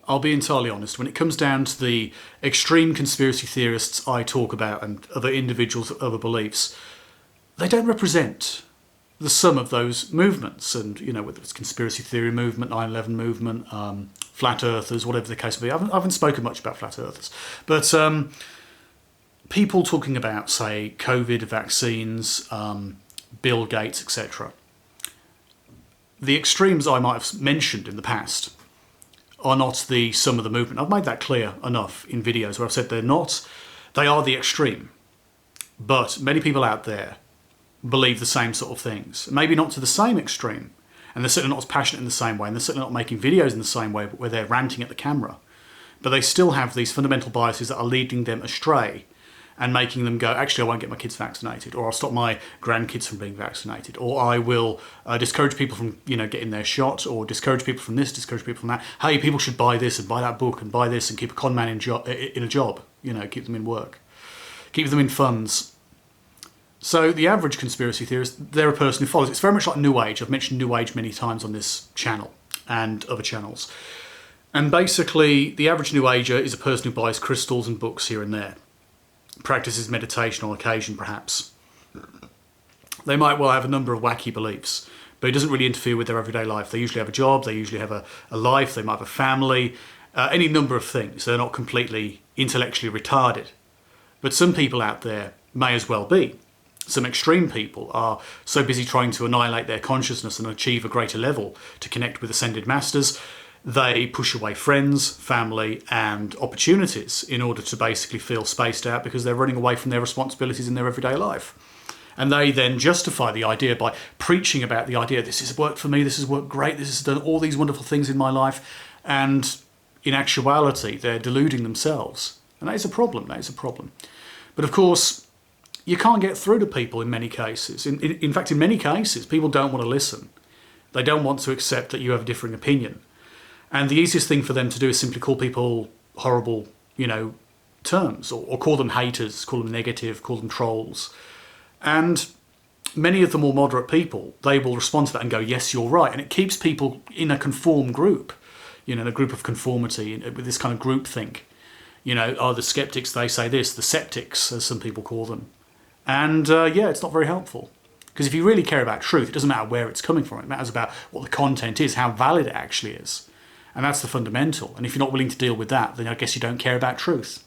I'll be entirely honest. When it comes down to the extreme conspiracy theorists I talk about and other individuals with other beliefs, they don't represent the sum of those movements. And, you know, whether it's conspiracy theory movement, 9/11 movement, flat earthers, whatever the case may be. I haven't spoken much about flat earthers. But people talking about, say, COVID vaccines, Bill Gates, etc. The extremes I might have mentioned in the past are not the sum of the movement. I've made that clear enough in videos where I've said they're not. They are the extreme. But many people out there believe the same sort of things. Maybe not to the same extreme. And they're certainly not as passionate in the same way. And they're certainly not making videos in the same way where they're ranting at the camera. But they still have these fundamental biases that are leading them astray and making them go, actually, I won't get my kids vaccinated, or I'll stop my grandkids from being vaccinated, or I will discourage people from, you know, getting their shot, or discourage people from this, discourage people from that. Hey, people should buy this and buy that book and buy this and keep a con man in a job, you know, keep them in work, keep them in funds. So the average conspiracy theorist, they're a person who follows. It's very much like New Age. I've mentioned New Age many times on this channel and other channels. And basically, the average New Ager is a person who buys crystals and books here and there, practices meditation on occasion, perhaps. They might well have a number of wacky beliefs, but it doesn't really interfere with their everyday life. They usually have a job, they usually have a life, they might have a family, any number of things. They're not completely intellectually retarded. But some people out there may as well be. Some extreme people are so busy trying to annihilate their consciousness and achieve a greater level to connect with ascended masters, they push away friends, family, and opportunities in order to basically feel spaced out because they're running away from their responsibilities in their everyday life. And they then justify the idea by preaching about the idea, this has worked for me, this has worked great, this has done all these wonderful things in my life. And in actuality, they're deluding themselves. And that is a problem, that is a problem. But of course, you can't get through to people in many cases. In fact, in many cases, people don't want to listen. They don't want to accept that you have a differing opinion. And the easiest thing for them to do is simply call people horrible, you know, terms, or call them haters, call them negative, call them trolls. And many of the more moderate people, they will respond to that and go, yes, you're right. And it keeps people in a conform group, you know, in a group of conformity, with this kind of groupthink. You know, oh, the skeptics, they say this, the septics, as some people call them. And yeah, it's not very helpful. Because if you really care about truth, it doesn't matter where it's coming from. It matters about what the content is, how valid it actually is. And that's the fundamental. And if you're not willing to deal with that, then I guess you don't care about truth.